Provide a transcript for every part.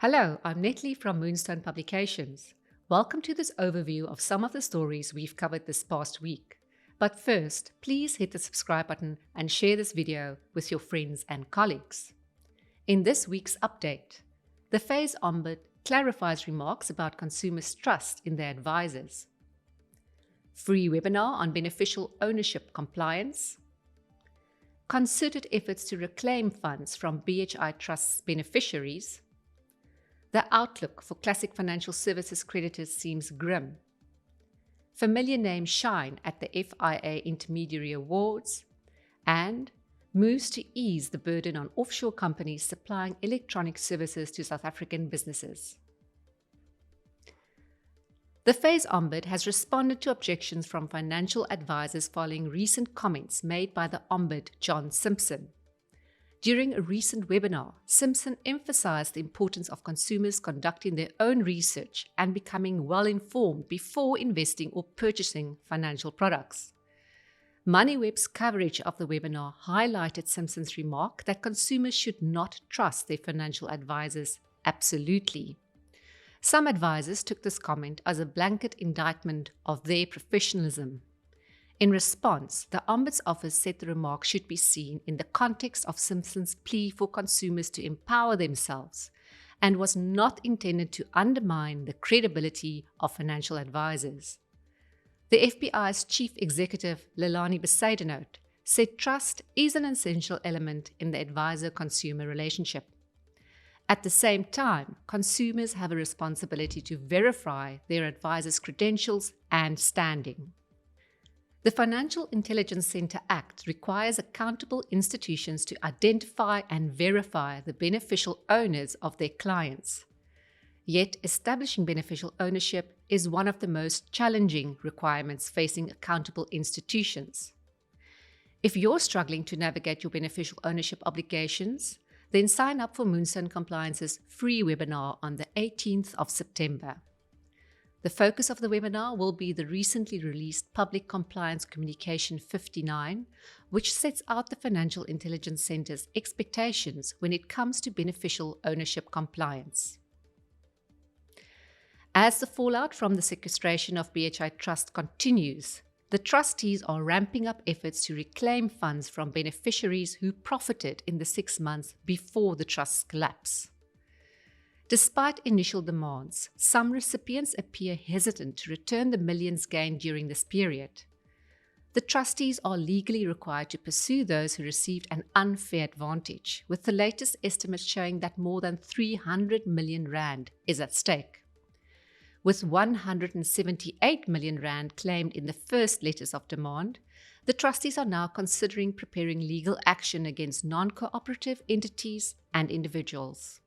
Hello, I'm Natalie from Moonstone Publications. Welcome to this overview of some of the stories we've covered this past week. But first, please hit the subscribe button and share this video with your friends and colleagues. In this week's update, the FAIS Ombud clarifies remarks about consumers' trust in their advisors. Free webinar on beneficial ownership compliance. Concerted efforts to reclaim funds from BHI Trust's beneficiaries. The outlook for classic financial services creditors seems grim. Familiar names shine at the FIA Intermediary Awards, and moves to ease the burden on offshore companies supplying electronic services to South African businesses. The FAIS Ombud has responded to objections from financial advisors following recent comments made by the Ombud, John Simpson. During a recent webinar, Simpson emphasized the importance of consumers conducting their own research and becoming well-informed before investing or purchasing financial products. MoneyWeb's coverage of the webinar highlighted Simpson's remark that consumers should not trust their financial advisors absolutely. Some advisors took this comment as a blanket indictment of their professionalism. In response, the Ombud's office said the remark should be seen in the context of Simpson's plea for consumers to empower themselves and was not intended to undermine the credibility of financial advisors. The FBI's chief executive, Leilani Besaidenout, said trust is an essential element in the advisor-consumer relationship. At the same time, consumers have a responsibility to verify their advisor's credentials and standing. The Financial Intelligence Center Act requires accountable institutions to identify and verify the beneficial owners of their clients. Yet, establishing beneficial ownership is one of the most challenging requirements facing accountable institutions. If you're struggling to navigate your beneficial ownership obligations, then sign up for Moonstone Compliances' free webinar on the 18th of September. The focus of the webinar will be the recently released Public Compliance Communication 59, which sets out the Financial Intelligence Center's expectations when it comes to beneficial ownership compliance. As the fallout from the sequestration of BHI Trust continues, the trustees are ramping up efforts to reclaim funds from beneficiaries who profited in the 6 months before the trust's collapse. Despite initial demands, some recipients appear hesitant to return the millions gained during this period. The trustees are legally required to pursue those who received an unfair advantage, with the latest estimates showing that more than 300 million rand is at stake. With 178 million rand claimed in the first letters of demand, the trustees are now considering preparing legal action against non-cooperative entities and individuals.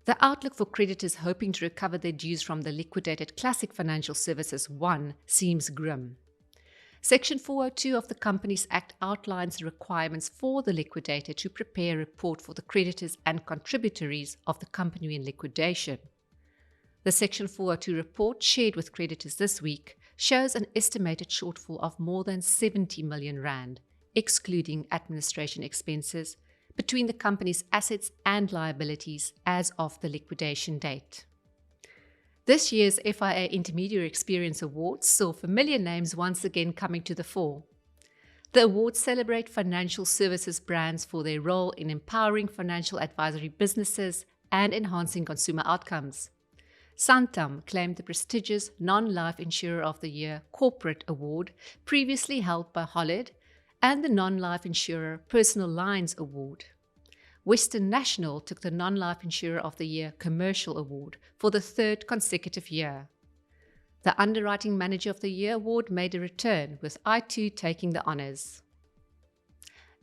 The outlook for creditors hoping to recover their dues from the liquidated Classic Financial Services 1 seems grim. Section 402 of the Companies Act outlines the requirements for the liquidator to prepare a report for the creditors and contributories of the company in liquidation. The Section 402 report shared with creditors this week shows an estimated shortfall of more than 70 million rand, excluding administration expenses, between the company's assets and liabilities as of the liquidation date. This year's FIA Intermediary Experience Awards saw familiar names once again coming to the fore. The awards celebrate financial services brands for their role in empowering financial advisory businesses and enhancing consumer outcomes. Santam claimed the prestigious Non-Life Insurer of the Year Corporate Award, previously held by Hollard, and the Non-Life Insurer Personal Lines Award. Western National took the Non-Life Insurer of the Year Commercial Award for the third consecutive year. The Underwriting Manager of the Year award made a return, with I2 taking the honours.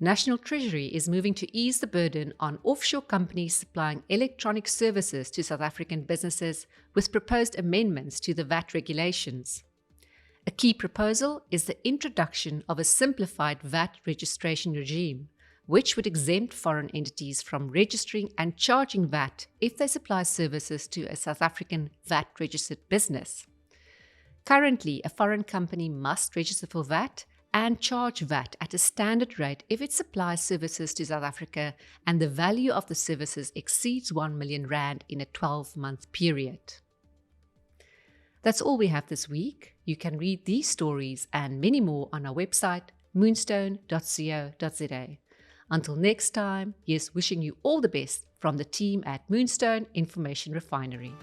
National Treasury is moving to ease the burden on offshore companies supplying electronic services to South African businesses with proposed amendments to the VAT regulations. A key proposal is the introduction of a simplified VAT registration regime, which would exempt foreign entities from registering and charging VAT if they supply services to a South African VAT-registered business. Currently, a foreign company must register for VAT and charge VAT at a standard rate if it supplies services to South Africa and the value of the services exceeds 1 million rand in a 12-month period. That's all we have this week. You can read these stories and many more on our website, moonstone.co.za. Until next time, here's wishing you all the best from the team at Moonstone Information Refinery.